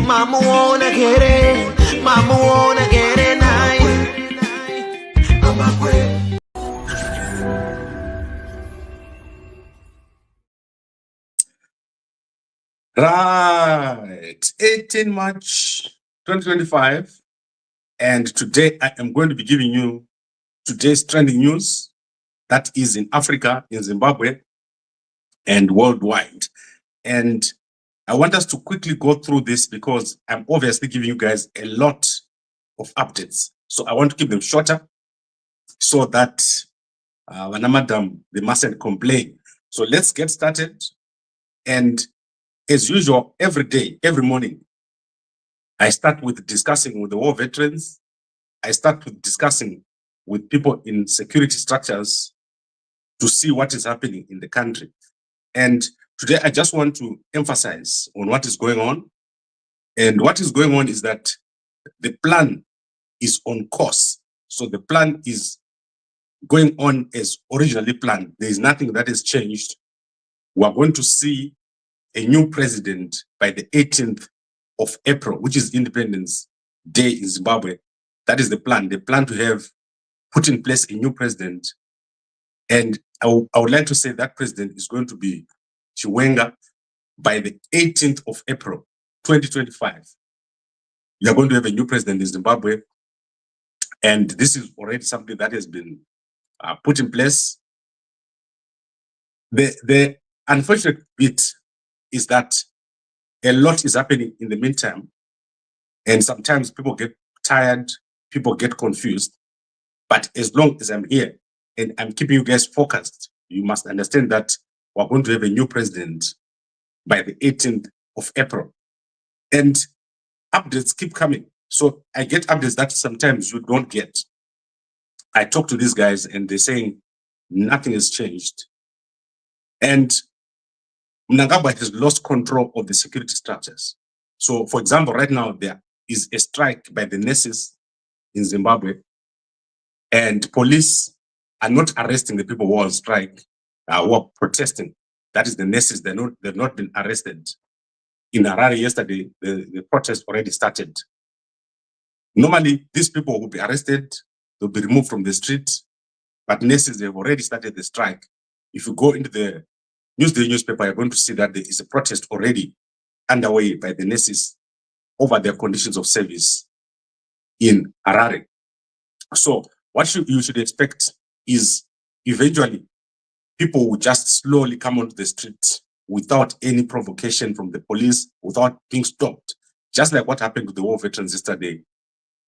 Mama wanna get it, mama wanna get it nice. Right, 18 March 2025, and today I am going to be giving you today's trending news that is in Africa, in Zimbabwe, and worldwide. And I want us to quickly go through this because I'm obviously giving you guys a lot of updates. So I want to keep them shorter so that madam, they mustn't complain. So let's get started. And as usual, every day, every morning, I start with discussing with the war veterans. I start with discussing with people in security structures to see what is happening in the country. And today, I just want to emphasize on what is going on. And what is going on is that the plan is on course. So the plan is going on as originally planned. There is nothing that has changed. We are going to see a new president by the 18th of April, which is Independence Day in Zimbabwe. That is the plan. They plan to have put in place a new president. And I would like to say that president is going to be Chiwenga by the 18th of April, 2025. You are going to have a new president in Zimbabwe. And this is already something that has been put in place. The unfortunate bit is that a lot is happening in the meantime. And sometimes people get tired, people get confused. But as long as I'm here and I'm keeping you guys focused, you must understand that we're going to have a new president by the 18th of April. And updates keep coming. So I get updates that sometimes you don't get. I talk to these guys and they're saying nothing has changed. And Mnangagwa has lost control of the security structures. So, for example, right now there is a strike by the nurses in Zimbabwe, and police are not arresting the people who are on strike, who are protesting. That is the nurses, they've not been arrested. In Harare yesterday, the protest already started. Normally, these people will be arrested, they'll be removed from the street, but nurses, they've already started the strike. If you go into the newspaper, you're going to see that there is a protest already underway by the nurses over their conditions of service in Harare. So what you should expect is eventually people will just slowly come onto the street without any provocation from the police, without being stopped. Just like what happened to the war veterans yesterday.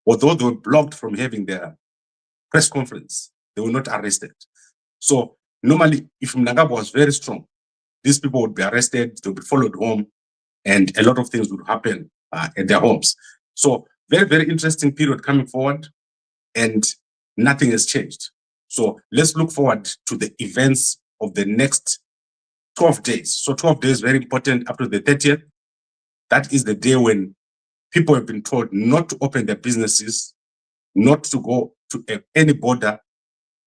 Although they were blocked from having their press conference, they were not arrested. So normally, if Mnangagwa was very strong, these people would be arrested, they'll be followed home, and a lot of things would happen at their homes. So very, very interesting period coming forward, and nothing has changed. So let's look forward to the events of the next 12 days. So 12 days, very important, up to the 30th. That is the day when people have been told not to open their businesses, not to go to any border,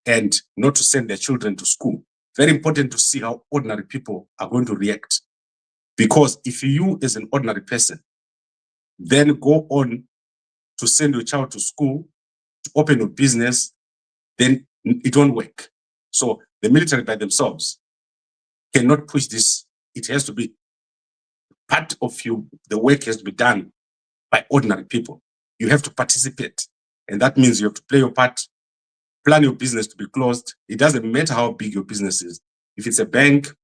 and not to send their children to school. Very important to see how ordinary people are going to react. Because if you, as an ordinary person, then go on to send your child to school, to open your business, then it won't work. So the military by themselves cannot push this. It has to be part of you. The work has to be done by ordinary people. You have to participate. And that means you have to play your part, plan your business to be closed. It doesn't matter how big your business is. If it's a bank,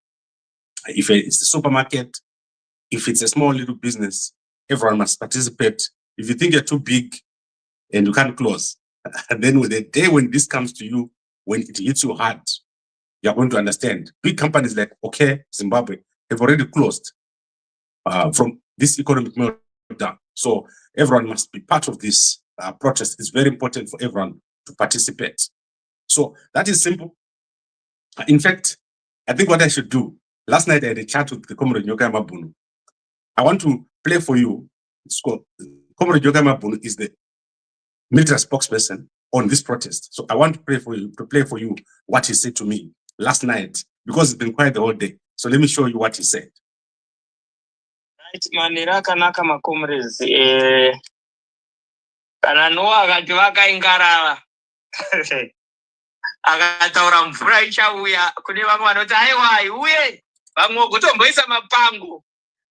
if it's a supermarket, if it's a small little business, everyone must participate. If you think you're too big and you can't close, and then with the day when this comes to you, when it hits you hard, you're going to understand. Big companies like Zimbabwe have already closed from this economic meltdown. So everyone must be part of this protest. It's very important for everyone to participate. So that is simple. In fact, I think what I should do, last night I had a chat with the Comrade Nyoka Mabunu. I want to play for you. Comrade Nyoka Mabunu is the military spokesperson on this protest. So I want to play for you what he said to me last night, because it's been quiet the whole day. So let me show you what he said. Manera kanaka makomrezi kana Noah akati vakaingarara akataura mvura ichauya kune vamwe vanoti aiwa iuye vamwe vogotomboisa mapango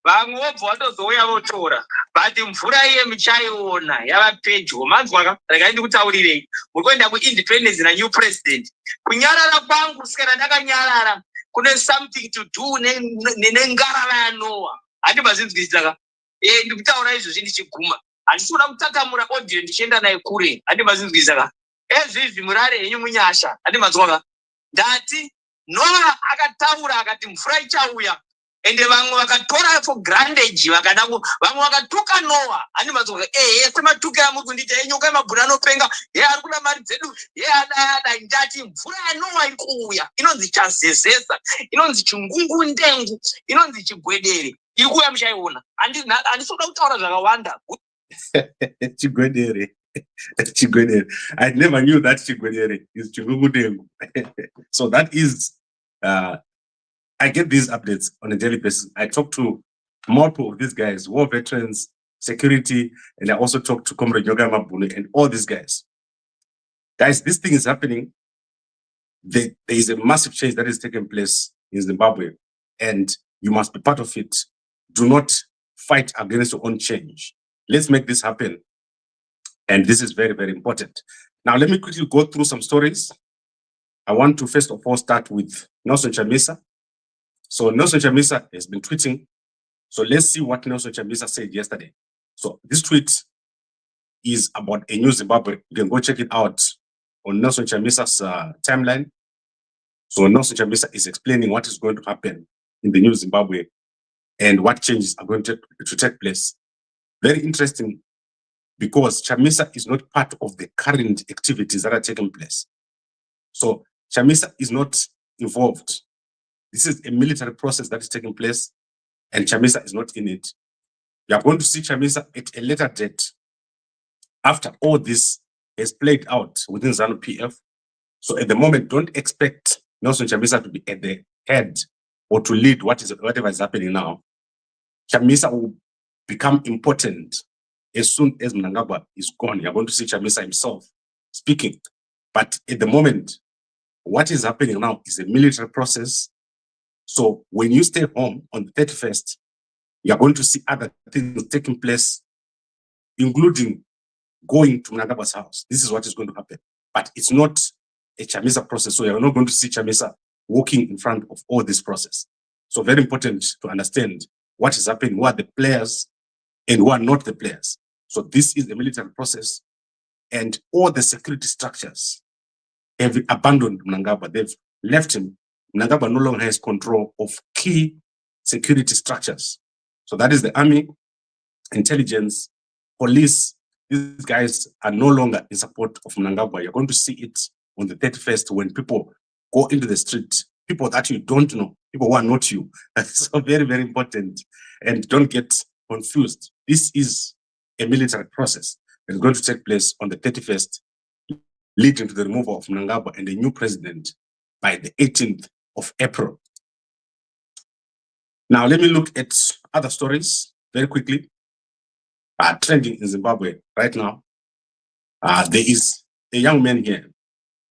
vamwe vobva vatozouya votora but mvura iye muchaiona yava pedyo manzwa regai ndikutaurirei muri kuenda kuindependence nanew president kunyarara kwangu sikana ndakanyarara kune something to do nengarara yaNoah handimazinzwisisa ndikutaura izvozvi ndichiguma handisi kuda kutatamura audio ndichienda naye kure handimazinzwisisa ezvizvi murare henyu munyasha handimanzwaka ndati Noah akataura akati mvura ichauya ende vamwe vakatora for grantage vamwe vakatuka Noah handimanzwaka sematuka amuri kundita enyoka yemabhura anopenga ari kuda mari dzedu adai ndati mvura yaNoah iri kuuya inonzi chazezesa inonzi chingungundengu inonzi chigwedere iri kuuya muchaiona handisi kuda kutaura zvakawanda Chigwedere. Chigwedere. I never knew that Chigwedere is Chingungudengu. So that is, I get these updates on a daily basis. I talk to multiple of these guys, war veterans, security, and I also talk to Comrade Nyoga Mabune and all these guys. Guys, this thing is happening. There is a massive change that is taking place in Zimbabwe, and you must be part of it. Do not fight against your own change. Let's make this happen. And this is very, very important. Now, let me quickly go through some stories. I want to first of all start with Nelson Chamisa. So Nelson Chamisa has been tweeting. So let's see what Nelson Chamisa said yesterday. So this tweet is about a new Zimbabwe. You can go check it out on Nelson Chamisa's timeline. So Nelson Chamisa is explaining what is going to happen in the new Zimbabwe and what changes are going to take place. Very interesting, because Chamisa is not part of the current activities that are taking place. So Chamisa is not involved. This is a military process that is taking place, and Chamisa is not in it. You are going to see Chamisa at a later date after all this has played out within ZANU-PF. So at the moment, don't expect Nelson Chamisa to be at the head or to lead whatever is happening now. Chamisa will become important as soon as Mnangagwa is gone. You're going to see Chamisa himself speaking. But at the moment, what is happening now is a military process. So when you stay home on the 31st, you're going to see other things taking place, including going to Mnangagwa's house. This is what is going to happen. But it's not a Chamisa process. So you're not going to see Chamisa walking in front of all this process. So very important to understand what is happening, who are the players and who are not the players. So this is the military process, and all the security structures have abandoned Mnangagwa. They've left him. Mnangagwa no longer has control of key security structures. So that is the army, intelligence, police. These guys are no longer in support of Mnangagwa. You're going to see it on the 31st when people go into the street, people that you don't know, people who are not you. So very, very important. And don't get confused. This is a military process that is going to take place on the 31st, leading to the removal of Mnangagwa and a new president by the 18th of April. Now, let me look at other stories very quickly. Trending in Zimbabwe right now. There is a young man here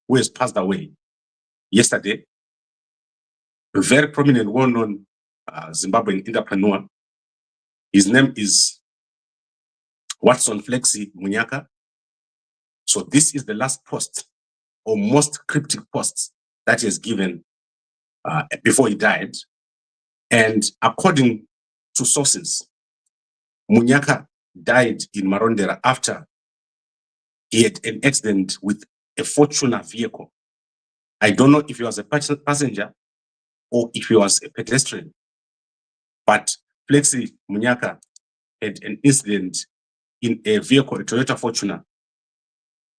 who has passed away yesterday. A very prominent, well-known Zimbabwean entrepreneur. His name is Watson Flexy Munyaka. So this is the last post, or most cryptic post, that he has given before he died. And according to sources, Munyaka died in Marondera after he had an accident with a Fortuner vehicle. I don't know if he was a passenger or if he was a pedestrian, but Flexy Munyaka had an incident in a vehicle, a Toyota Fortuner,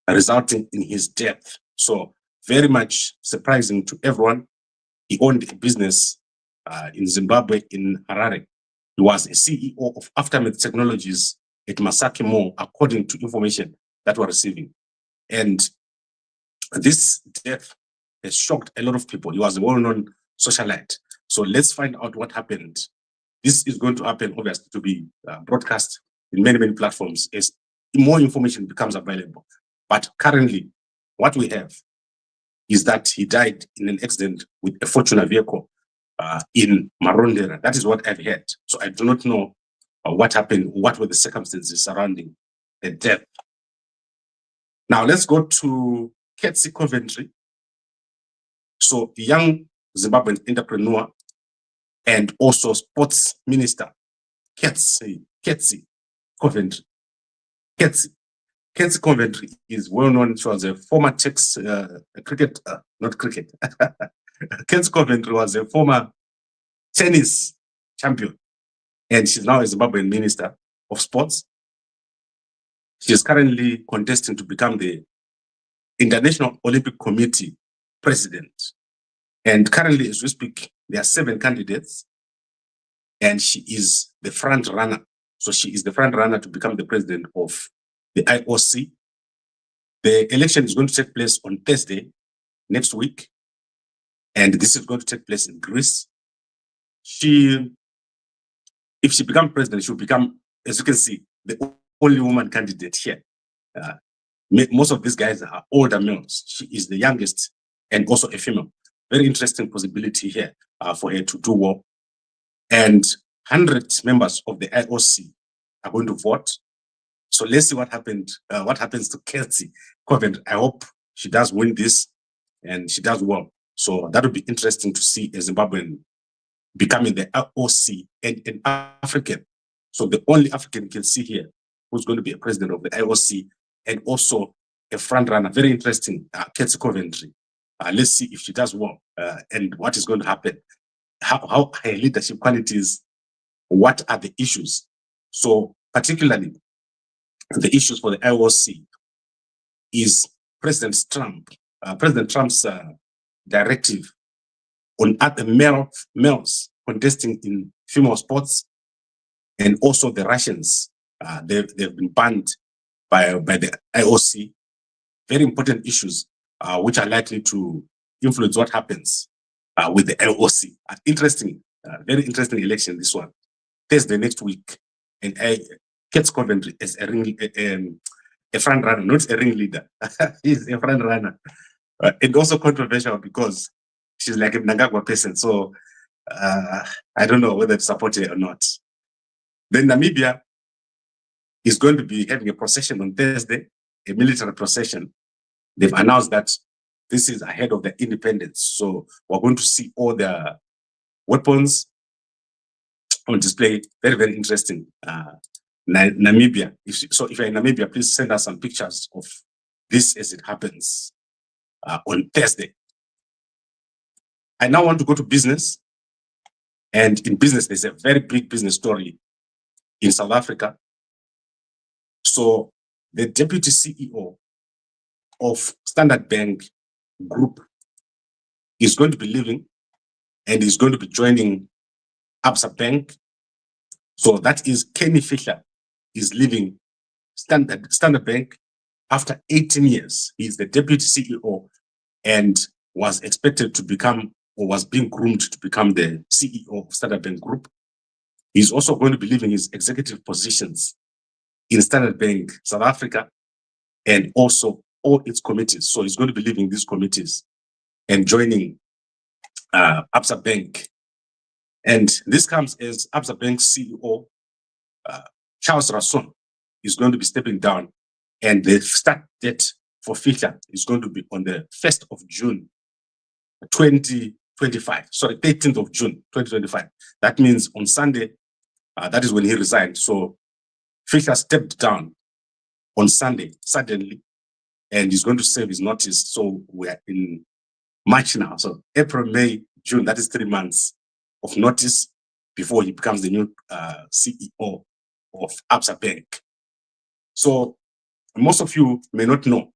resulting in his death. So very much surprising to everyone. He owned a business in Zimbabwe, in Harare. He was a CEO of Aftermath Technologies at Masaki Mall, according to information that we're receiving. And this death has shocked a lot of people. He was a well-known socialite. So let's find out what happened this is going to happen, obviously, to be broadcast in many, many platforms as more information becomes available. But currently, what we have is that he died in an accident with a Fortuner vehicle in Marondera. That is what I've heard. So I do not know what happened, what were the circumstances surrounding the death. Now let's go to Ketsi Coventry. So the young Zimbabwean entrepreneur and also sports minister, Ketsi Coventry. Ketsi Coventry is well known. She was a former cricket, not cricket. Ketsi Coventry was a former tennis champion, and she's now a Zimbabwean minister of sports. She is currently contesting to become the International Olympic Committee president. And currently, as we speak, there are 7 candidates, and she is the front runner. So she is the front runner to become the president of the IOC. The election is going to take place on Thursday next week, and this is going to take place in Greece. If she becomes president, she will become, as you can see, the only woman candidate here. Most of these guys are older males. She is the youngest and also a female. Very interesting possibility here for her to do well. And 100 members of the IOC are going to vote. So let's see what happens to Ketsi Coventry. I hope she does win this and she does well. So that would be interesting to see a Zimbabwean becoming the IOC and an African. So the only African you can see here who's going to be a president of the IOC and also a front runner. Very interesting, Ketsi Coventry. Let's see if she does well and what is going to happen. How her leadership qualities, what are the issues? So particularly the issues for the IOC is President Trump's directive on other males contesting in female sports, and also the Russians. They've been banned by the IOC. Very important issues which are likely to influence what happens with the IOC. Very interesting election, this one. Thursday next week. And Ketsi Coventry is a front runner, not a ringleader. He's a front runner. And also controversial because she's like a Mnangagwa person. So I don't know whether to support her or not. Then Namibia is going to be having a procession on Thursday, a military procession. They've announced that this is ahead of the independence. So we're going to see all the weapons on display. Very, very interesting. Namibia. If you're in Namibia, please send us some pictures of this as it happens on Thursday. I now want to go to business. And in business, there's a very big business story in South Africa. So the deputy CEO of Standard Bank Group is going to be leaving and is going to be joining ABSA Bank. So that is Kenny Fihla is leaving Standard Bank after 18 years. He is the deputy CEO and was expected to become, or was being groomed to become, the CEO of Standard Bank Group. He's also going to be leaving his executive positions in Standard Bank South Africa and also all its committees. So he's going to be leaving these committees and joining ABSA Bank. And this comes as ABSA Bank CEO Charles Russon is going to be stepping down, and the start date for Fihla is going to be on the 1st of June 2025. Sorry, 13th of June 2025. That means on Sunday, that is when he resigned. So Fihla stepped down on Sunday suddenly, and he's going to serve his notice. So we're in March now. So April, May, June, that is 3 months of notice before he becomes the new CEO of ABSA Bank. So most of you may not know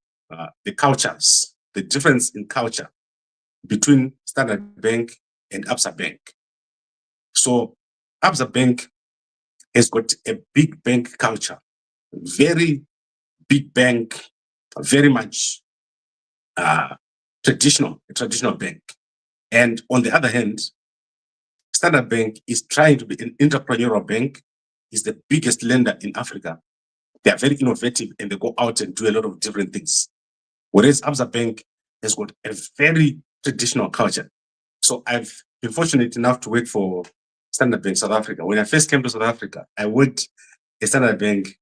the cultures, the difference in culture between Standard Bank and ABSA Bank. So ABSA Bank has got a big bank culture, very big bank, very much a traditional bank. And on the other hand, Standard Bank is trying to be an entrepreneurial bank, is the biggest lender in Africa. They are very innovative and they go out and do a lot of different things. Whereas ABSA Bank has got a very traditional culture. So I've been fortunate enough to work for Standard Bank South Africa. When I first came to South Africa, I worked at Standard Bank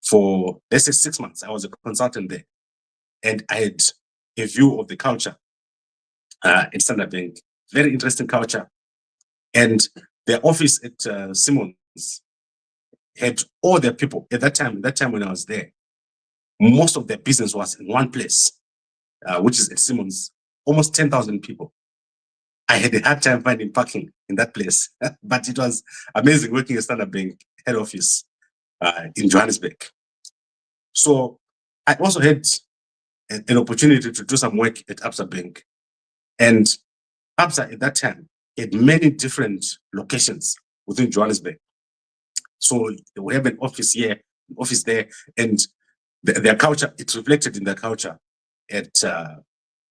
for, let's say, 6 months. I was a consultant there. And I had a view of the culture at Standard Bank. Very interesting culture. And their office at Simmons had all their people. At that time when I was there, most of their business was in one place, which is at Simmons, almost 10,000 people. I had a hard time finding parking in that place, but it was amazing working at Standard Bank head office in Johannesburg. So I also had an opportunity to do some work at ABSA Bank. And ABSA at that time had many different locations within Johannesburg. So we have an office here, an office there, and their culture, it's reflected in their culture at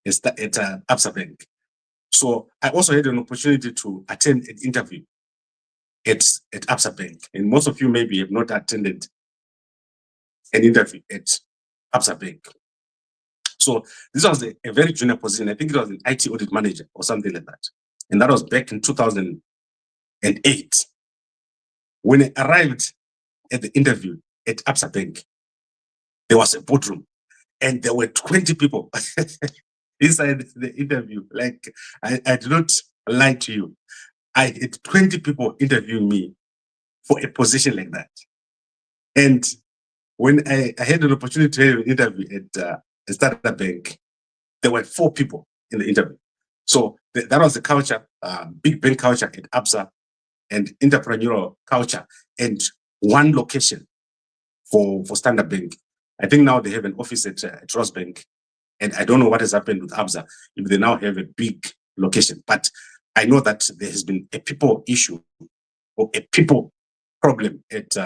ABSA Bank. So I also had an opportunity to attend an interview at ABSA Bank. And most of you maybe have not attended an interview at ABSA Bank. So this was a very junior position. I think it was an IT audit manager or something like that. And that was back in 2008. When I arrived at the interview at ABSA Bank, there was a boardroom and there were 20 people inside the interview. Like, I do not lie to you. I had 20 people interviewing me for a position like that. And when I had an opportunity to have an interview at Standard Bank, there were 4 people in the interview. So that was the culture, big bank culture at ABSA, and entrepreneurial culture, and one location for Standard Bank. I think now they have an office at Rossbank, and I don't know what has happened with ABSA if they now have a big location. But I know that there has been a people issue or a people problem at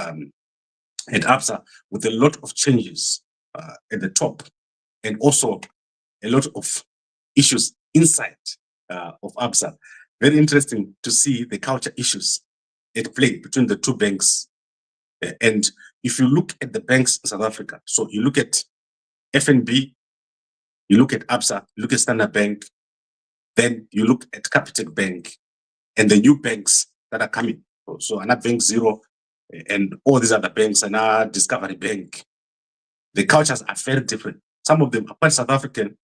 ABSA, with a lot of changes at the top, and also a lot of issues inside of ABSA. Very interesting to see the culture issues at play between the two banks. And if you look at the banks in South Africa, so you look at FNB, you look at ABSA, you look at Standard Bank, then you look at Capitec Bank, and the new banks that are coming. So another Bank Zero, and all these other banks, and now Discovery Bank. The cultures are very different. Some of them are quite South African,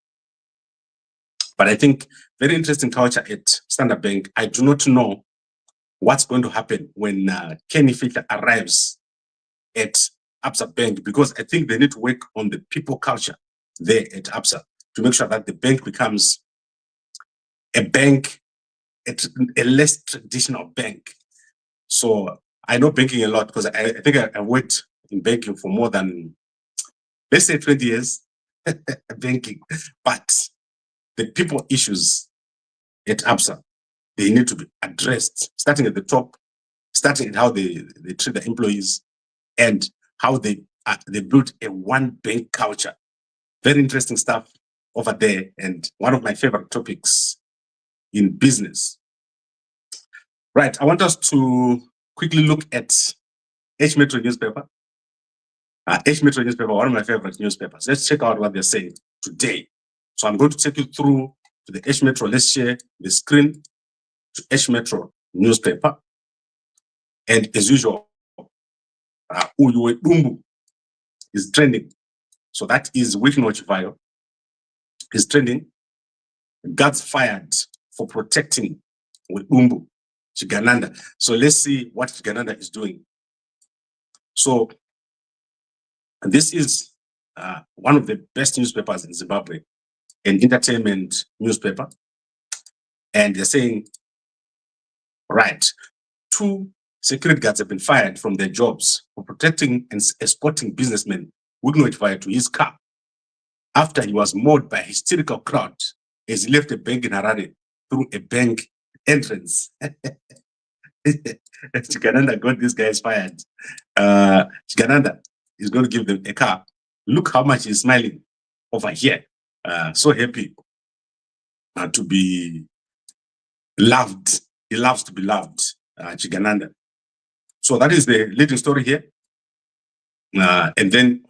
but I think very interesting culture at Standard Bank. I do not know what's going to happen when Kenny Fihla arrives at ABSA Bank, because I think they need to work on the people culture there at ABSA to make sure that the bank becomes a bank, a less traditional bank. So I know banking a lot because I think I worked in banking for more than, let's say, 20 years banking. But the people issues at ABSA, they need to be addressed, starting at the top, starting at how they treat the employees, and how they built a one bank culture. Very interesting stuff over there, and one of my favorite topics in business. Right, I want us to quickly look at H Metro newspaper. H Metro newspaper, one of my favorite newspapers. Let's check out what they're saying today. So I'm going to take you through to the H Metro. Let's share the screen to H Metro newspaper. And as usual, Uyuwe Dumbu is trending. So that is Wikinoch Vio is trending. Guards fired for protecting Dumbu, Chigananda. So let's see what Chigananda is doing. So this is one of the best newspapers in Zimbabwe, an entertainment newspaper. And they're saying, right, 2 security guards have been fired from their jobs for protecting and escorting businessman Wikinoch Vio to his car after he was mauled by a hysterical crowd as he left a bank in Harare through a bank entrance. Chigananda got these guys fired. Chigananda is going to give them a car. Look how much he's smiling over here. So happy to be loved he loves to be loved, Chigananda. So that is the leading story here. And then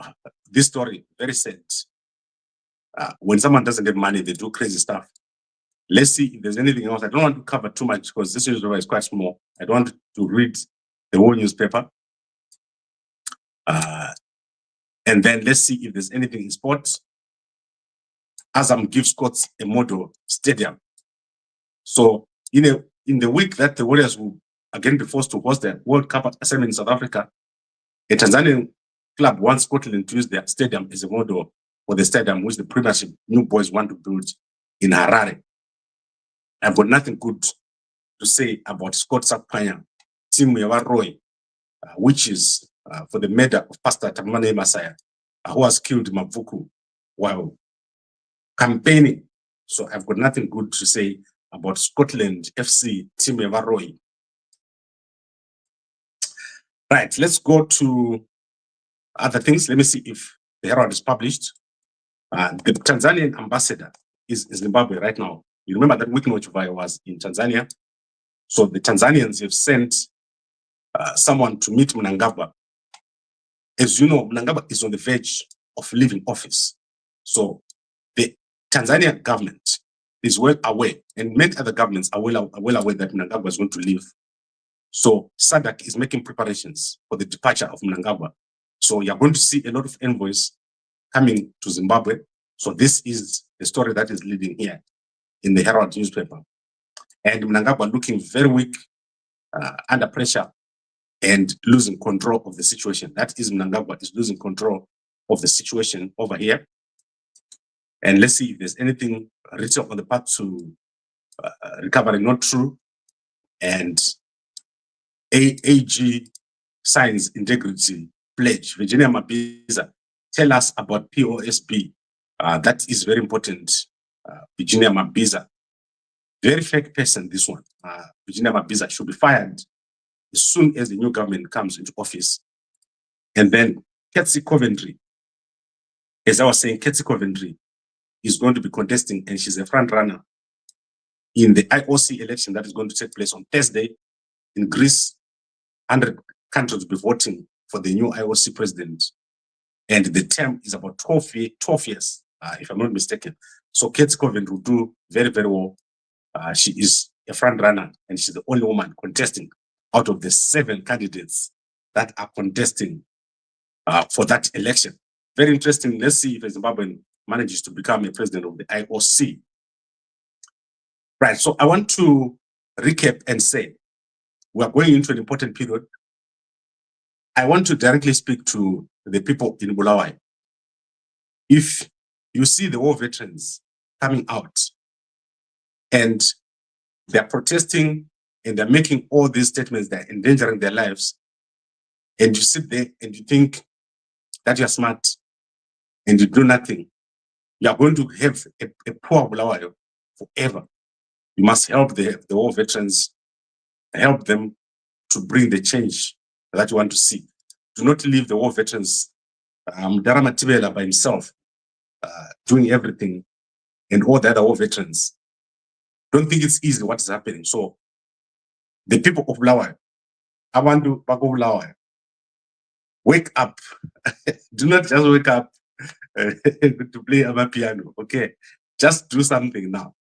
this story, very sad. When someone doesn't have money, they do crazy stuff. Let's see if there's anything else. I don't want to cover too much because this newspaper is quite small. I don't want to read the whole newspaper. And then let's see if there's anything in sports. Azam gives Scots a model stadium. So in the week that the Warriors will again be forced to host the World Cup assembly in South Africa, a Tanzanian club wants Scotland to use their stadium as a model for the stadium which the Premiership New Boys want to build in Harare. I've got nothing good to say about Scott Sapanya, Timu Yawaroi, which is for the murder of Pastor Tamane Masaya, who was killed in Mavuku while campaigning. So I've got nothing good to say about Scotland FC Timu Yawaroi. Right, let's go to other things. Let me see if the Herald is published. The Tanzanian ambassador is in Zimbabwe right now. You remember that Wikinochuvai was in Tanzania. So the Tanzanians have sent someone to meet Mnangagwa. As you know, Mnangagwa is on the verge of leaving office. So the Tanzanian government is well aware, and many other governments are well aware that Mnangagwa is going to leave. So SADC is making preparations for the departure of Mnangagwa. So you're going to see a lot of envoys coming to Zimbabwe. So this is the story that is leading here in the Herald newspaper. And Mnangagwa looking very weak, under pressure, and losing control of the situation. That is Mnangagwa is losing control of the situation over here. And let's see if there's anything written on the path to recovery not true. And AG signs integrity pledge. Virginia Mabiza, tell us about POSB. That is very important. Virginia Mabiza, very fake person, this one. Virginia Mabiza should be fired as soon as the new government comes into office. And then Ketsi Coventry, as I was saying, Ketsi Coventry is going to be contesting, and she's a front runner in the IOC election that is going to take place on Thursday in Greece. 100 countries will be voting for the new IOC president. And the term is about 12 years, if I'm not mistaken. So Ketsi Coventry will do very, very well. She is a front runner, and she's the only woman contesting out of the 7 candidates that are contesting for that election. Very interesting. Let's see if a Zimbabwean manages to become a president of the IOC. Right, so I want to recap and say we are going into an important period. I want to directly speak to the people in Bulawayo. If you see the war veterans coming out and they're protesting and they're making all these statements, they're endangering their lives, and you sit there and you think that you're smart and you do nothing, you are going to have a poor Bulawayo forever. You must help the war veterans, help them to bring the change that you want to see. Do not leave the war veterans, Darama Tibela by himself, doing everything, and all the other war veterans. Don't think it's easy what is happening. So the people of Bulawayo, I want to back of Bulawayo, wake up. Do not just wake up to play a piano, okay? Just do something now.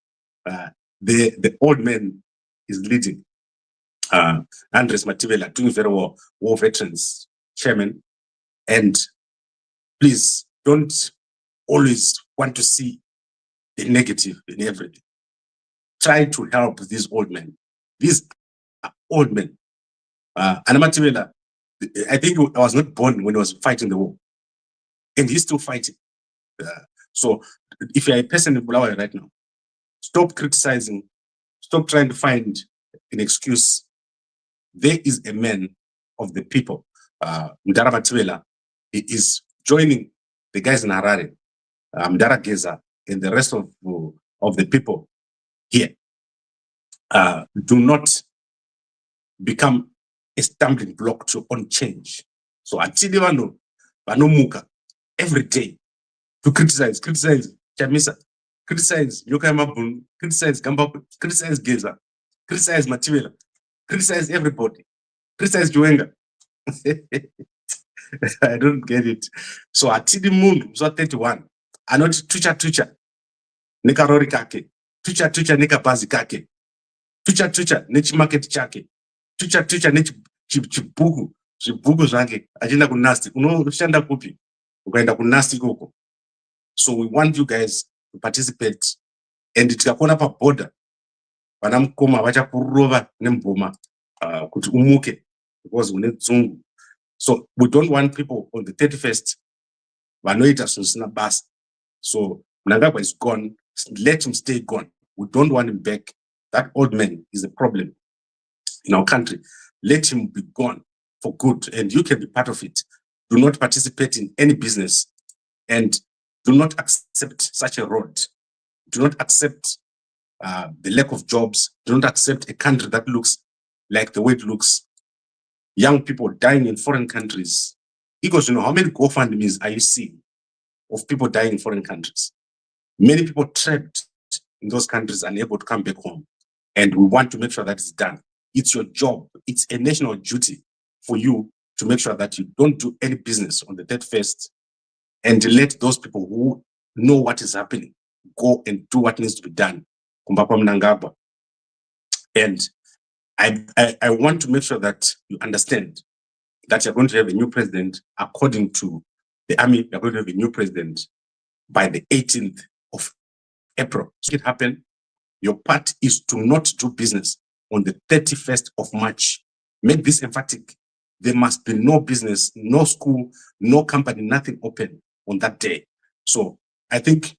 The old man is leading. Andres Mativela doing very well, war veterans chairman. And please don't always want to see the negative in everything. Try to help these old men. These are old men. Mativela, I think I was not born when he was fighting the war, and he's still fighting. So if you're a person in Bulawayo right now, stop criticizing, stop trying to find an excuse. There is a man of the people, Mdara Mativela, is joining the guys in Harare, Mdara Geza, and the rest of the people here. Do not become a stumbling block to on change. So Atili Muka every day to criticize Chamisa, criticize Yokai Mabun, criticize Gamba, criticize Geza. criticize Matimela, criticize everybody, criticize Juenga. I don't get it. So atidi mundu so 31 anoti tucha nekarori kake, tucha nekabazi kake, tucha nechimarket chake, tucha nechibhuku zvibhuku zvake achienda kunasti. Unoshanda kupi ukaenda kunasti ikoko? So we want you guys to participate, and tikakona paborder vana mukoma vachakurova nemboma kuti umuke because une dzungu. So we don't want people on the 31st vanoita zvisina basa. So Mnangagwa is gone, let him stay gone. We don't want him back. That old man is a problem in our country. Let him be gone for good, and you can be part of it. Do not participate in any business, and do not accept such a road. Do not accept the lack of jobs. Do not accept a country that looks like the way it looks. Young people dying in foreign countries. Because you know, how many GoFundMes are you seeing of people dying in foreign countries? Many people trapped in those countries, unable to come back home. And we want to make sure that it's done. It's your job. It's a national duty for you to make sure that you don't do any business on the 31st, and let those people who know what is happening go and do what needs to be done. Kumbakwa Mnangagwa. And I want to make sure that you understand that you're going to have a new president according to the army. You're going to have a new president by the 18th of April. So it happened. Your part is to not do business on the 31st of March. Make this emphatic. There must be no business, no school, no company, nothing open on that day. So I think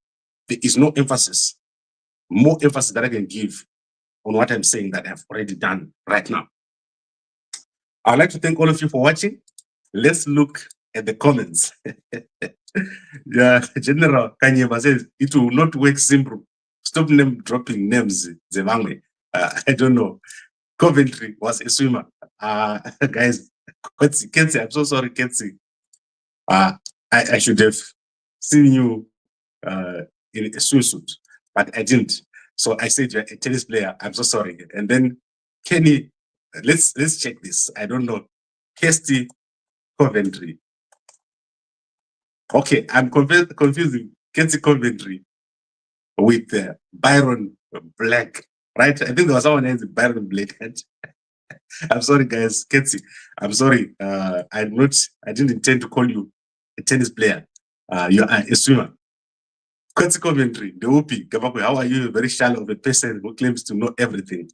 there is no emphasis, more emphasis that I can give on what I'm saying that I've already done right now. I'd like to thank all of you for watching. Let's look at the comments. Yeah, General Kanyeba says it will not work simple. Stop name dropping names, Zimbabwe. I don't know. Coventry was a swimmer. Guys, Kensi, I'm so sorry, Kensi. I should have seen you in a swimsuit, but I didn't. So I said you're a tennis player. I'm so sorry. And then Kenny, let's check this. I don't know. Kirsty Coventry. Okay, I'm confusing Kensi Coventry with Byron Black, right? I think there was someone else, Byron Black. I'm sorry, guys. Kensi, I'm sorry. I didn't intend to call you a tennis player. You are a swimmer. Kensi Coventry, the OP, how are you? A very shallow of a person who claims to know everything.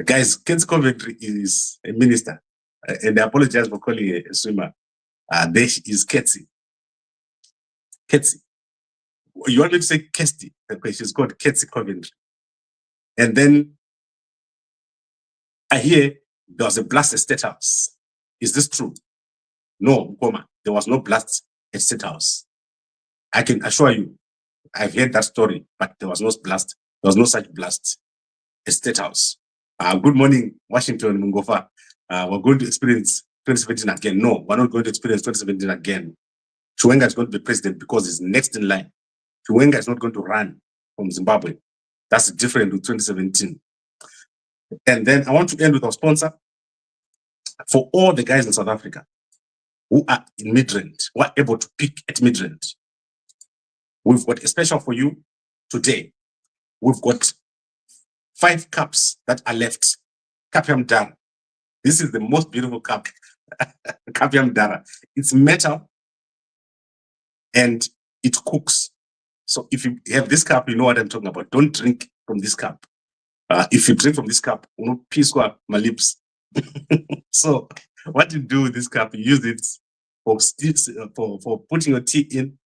Guys, Kensi Coventry is a minister, and I apologize for calling a swimmer. There is Ketsi. Ketsi. You want me to say Kirsty? Okay, she's called Ketsi Coventry. And then I hear there was a blast at State House. Is this true? No, Nkoma, there was no blast at State House. I can assure you, I've heard that story, but there was no blast. There was no such blast at State House. Good morning, Washington, Mungofa. We're going to experience 2017 again. No, we're not going to experience 2017 again. Chiwenga is going to be president because he's next in line. Chiwenga is not going to run from Zimbabwe. That's different with 2017. And then I want to end with our sponsor. For all the guys in South Africa who are in Midrand, who are able to pick at Midrand, we've got a special for you today. We've got 5 cups that are left. Kapiam Dara. This is the most beautiful cup. Kapiam Dara. It's metal and it cooks. So if you have this cup, you know what I'm talking about. Don't drink from this cup. If you drink from this cup, you know, peace my lips. So what you do with this cup, you use it for putting your tea in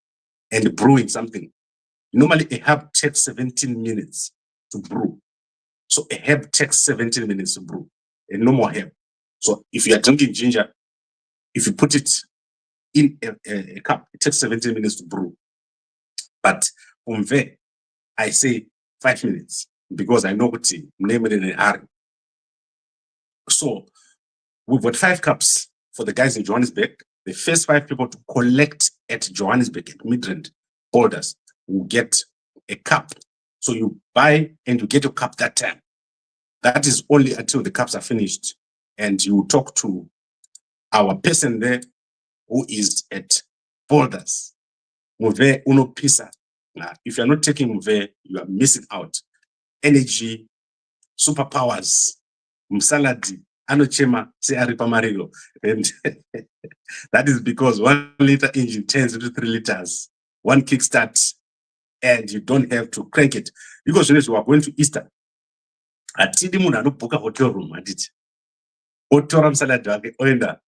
and brewing something. Normally a herb takes 17 minutes to brew. So a herb takes 17 minutes to brew, and no more herb. So if you are drinking ginger, if you put it in a cup, it takes 17 minutes to brew. But from there, I say 5 minutes because I know what tea, name it in a hurry. So we've got 5 cups for the guys in Johannesburg. The first 5 people to collect at Johannesburg at Midrand holders will get a cup. So you buy and you get your cup that time. That is only until the cups are finished, and you talk to our person there who is at Boulders. Muve uno pisa. If you're not taking Muve, you are missing out. Energy, superpowers, msaladi, anochema, se aripa marilo. And that is because 1 liter engine turns into 3 liters. One kickstart, and you don't have to crank it. Because when you are going to Easter, atidi munhu anoboka hotel room, atiti. Otora msaladi wake, oenda,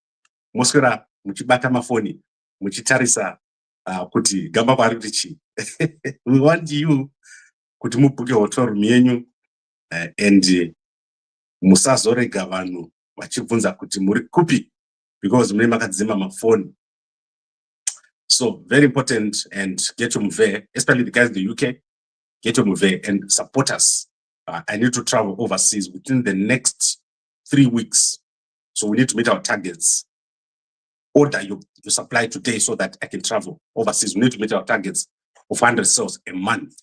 moswera, muchibata mafoni, muchitarisa, kuti gamba pari kuti chi. We want you kuti muboke hotel room yenyu, and musazorega vanhu vachibvunza kuti muri kupi, because mune makadzima mafoni. So very important, and get your move, especially the guys in the UK, get your move and support us. I need to travel overseas within the next 3 weeks. So we need to meet our targets. Order your supply today so that I can travel overseas. We need to meet our targets of 100 sales a month.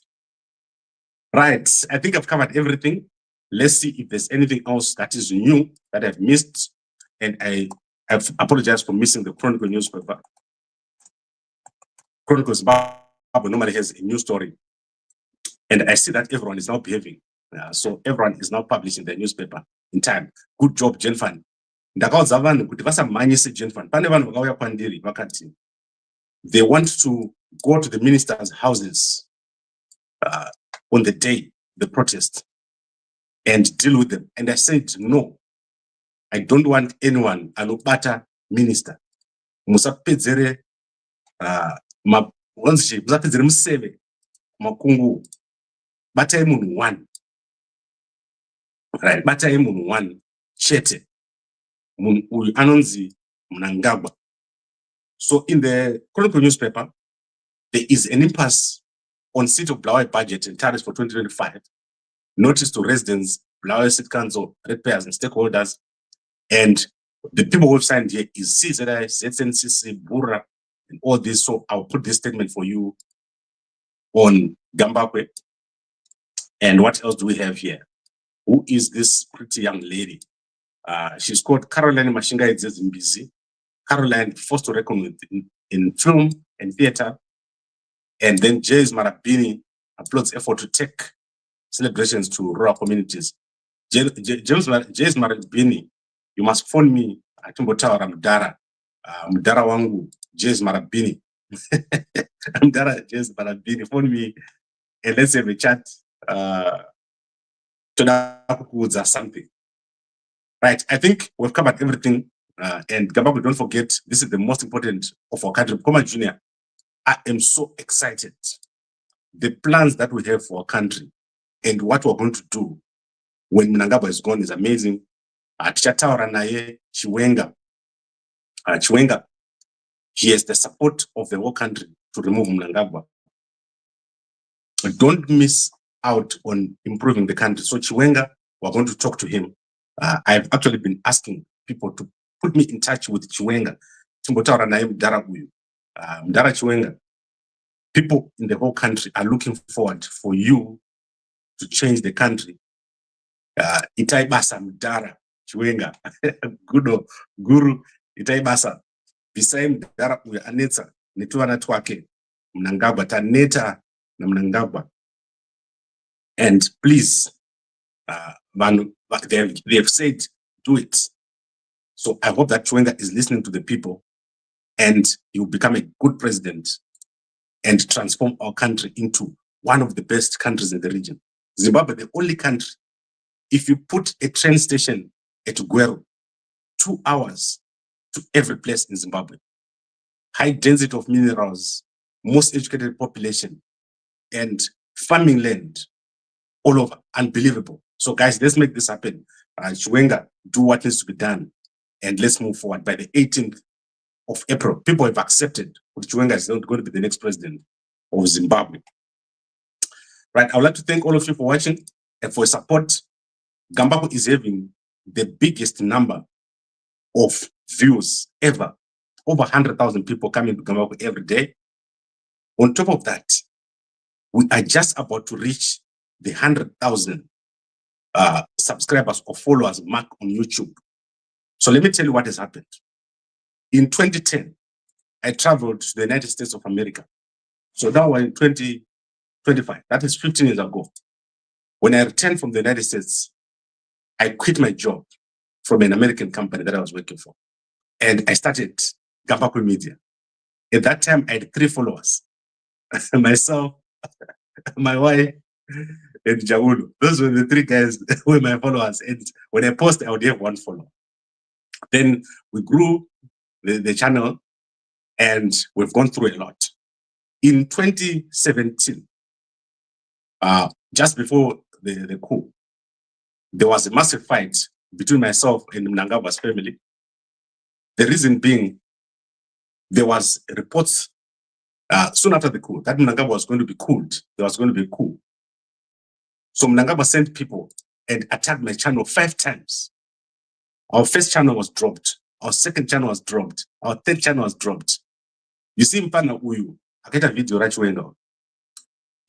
Right, I think I've covered everything. Let's see if there's anything else that is new that I've missed. And I've apologized for missing the Chronicle newspaper. Chronicle Zimbabwe normally has a news story. And I see that everyone is now behaving. So everyone is now publishing their newspaper in time. Good job, Genfan. Ndakaudza vanhu kuti vasamhanyise Genfan. Pane vanhu vakauya kwandiri vakati they want to go to the ministers' houses on the day the protest and deal with them. And I said, no, I don't want anyone anobata minister. Musapedzere musapedzere museve makungu. Batai munhu one. Right, batai munhu one chete. Munhu uyu anonzi Mnangagwa. So in the Chronicle newspaper, there is an impasse on seat of Bulawayo budget and tariffs for 2025. Notice to residents, Bulawayo City Council, ratepayers and stakeholders. And the people who have signed here is CZI, ZNCC, Bura, and all this. So I'll put this statement for you on Gambakwe. And what else do we have here? Who is this pretty young lady? She's called Caroline Mashinga Zimbizi. Caroline, forced to reckon with in film and theater. And then James Marabini applauds effort to take celebrations to rural communities. James Marabini, you must phone me at Timbotawara Mudara. Mudara wangu, James Marabini. Mudara James Marabini, phone me and let's have a chat. To something. Right, I think we've covered everything. And Gambakwe, don't forget, this is the most important of our country. Koma Junior, I am so excited. The plans that we have for our country and what we're going to do when Mnangagwa is gone is amazing. Tichataura naye Chiwenga. Chiwenga, he has the support of the whole country to remove Mnangagwa. Don't miss out on improving the country. So Chiwenga, we're going to talk to him. I've actually been asking people to put me in touch with Chiwenga. Timbotawara naye Mdara uyu. Mdara Chiwenga. People in the whole country are looking forward for you to change the country. Itaibasa Mdara Chiwenga. Guru Itaibasa. Visai Mdara uyu anetsa netuwana twake. Mnangagwa taneta na Mnangagwa. And please, they have said, do it. So I hope that Chiwenga is listening to the people and he will become a good president and transform our country into one of the best countries in the region. Zimbabwe, the only country, if you put a train station at Guero, 2 hours to every place in Zimbabwe, high density of minerals, most educated population, and farming land all over, unbelievable. So guys, let's make this happen. Chiwenga, do what needs to be done, and let's move forward. By the 18th of April, people have accepted that Chiwenga is not going to be the next president of Zimbabwe. Right, I would like to thank all of you for watching and for your support. Gambakwe is having the biggest number of views ever. Over 100,000 people coming to Gambakwe every day. On top of that, we are just about to reach the 100,000 subscribers or followers mark on YouTube. So let me tell you what has happened. In 2010, I traveled to the United States of America. So now we're in 2025. That is 15 years ago. When I returned from the United States, I quit my job from an American company that I was working for. And I started Gambakwe Media. At that time, I had 3 followers. Myself, my wife, and Jawulu. Those were the 3 guys who were my followers. And when I post, I would have 1 follower. Then we grew the channel, and we've gone through a lot. In 2017, just before the coup, there was a massive fight between myself and Mnangagwa's family. The reason being, there was reports soon after the coup that Mnangagwa was going to be cooled. There was going to be a coup. So Mnangagwa sent people and attacked my channel 5 times. Our first channel was dropped. Our second channel was dropped. Our third channel was dropped. You see Mpana Uyu, I get a video right away now.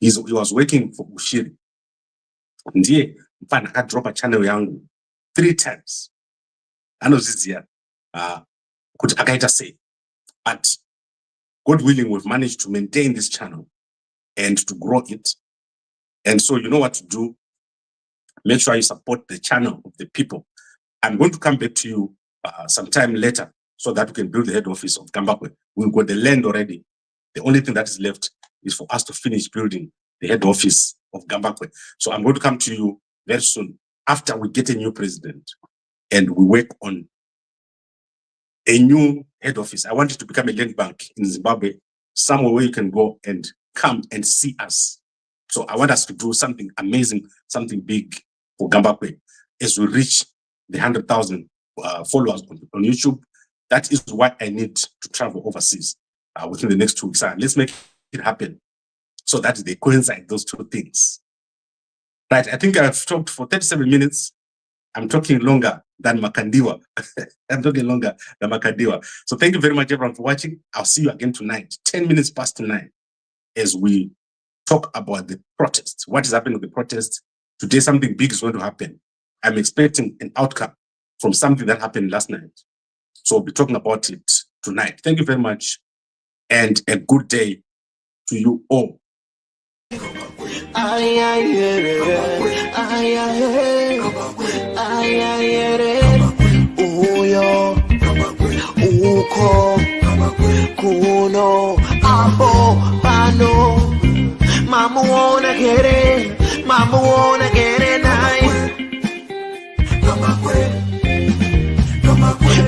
He was working for Ushiri. Ndiye Mpana had dropped a channel yangu 3 times. I know this year. Could Akaita say, but God willing, we've managed to maintain this channel and to grow it. And so you know what to do. Make sure you support the channel of the people. I'm going to come back to you sometime later so that we can build the head office of Gambakwe. We've got the land already. The only thing that is left is for us to finish building the head office of Gambakwe. So I'm going to come to you very soon after we get a new president and we work on a new head office. I want it to become a land bank in Zimbabwe, somewhere where you can go and come and see us. So I want us to do something amazing, something big for Gambakwe as we reach the 100,000 followers on YouTube. That is why I need to travel overseas within the next 2 weeks. Let's make it happen so that they coincide, those 2 things. Right, I think I've talked for 37 minutes. I'm talking longer than Makandiwa. I'm talking longer than Makandiwa. So thank you very much, everyone, for watching. I'll see you again tonight, 10 minutes past 9, as we talk about the protest. What is happening with the protest? Today, something big is going to happen. I'm expecting an outcome from something that happened last night. So we'll be talking about it tonight. Thank you very much, and a good day to you all. Kuno abo bano mama wanna get it, mama wanna get it nice.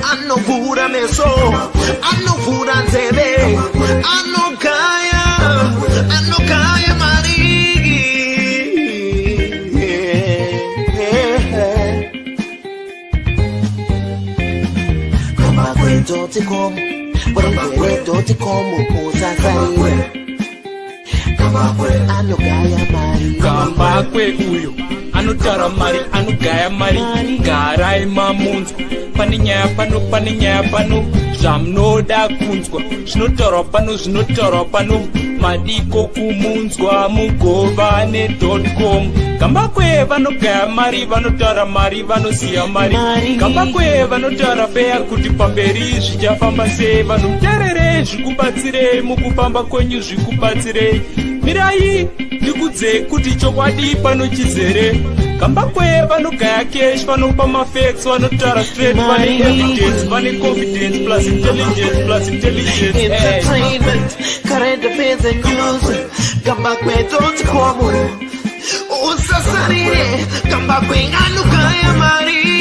I know food I miss, I know food I say, I know kaya mari. Don't come, but don't come, Gambakwe uyo anotara mari anogaya mari garai mamunzwa pane nyaya pano zvamunoda kunzwa zvinotaurwa pano madiko kumunzwa mugova ne.com. Gambakwe vanogaya mari vanotaura mari vanosiya mari. Gambakwe vanotaura feya kuti pamberi zvichafamba sei. Vanhu muterere zvikubatsirei mukufamba kwenyu zvikubatsirei. Mirai ndikudze kuti chokwadi pano chizere. Gambakwe vanogaya cash vanopa mafacts vanotaura straight vane evidence vane confidence plus intelligence entertainment current affairs and news. Gambakwe don't come usasarire Gambakwe anugaya mari.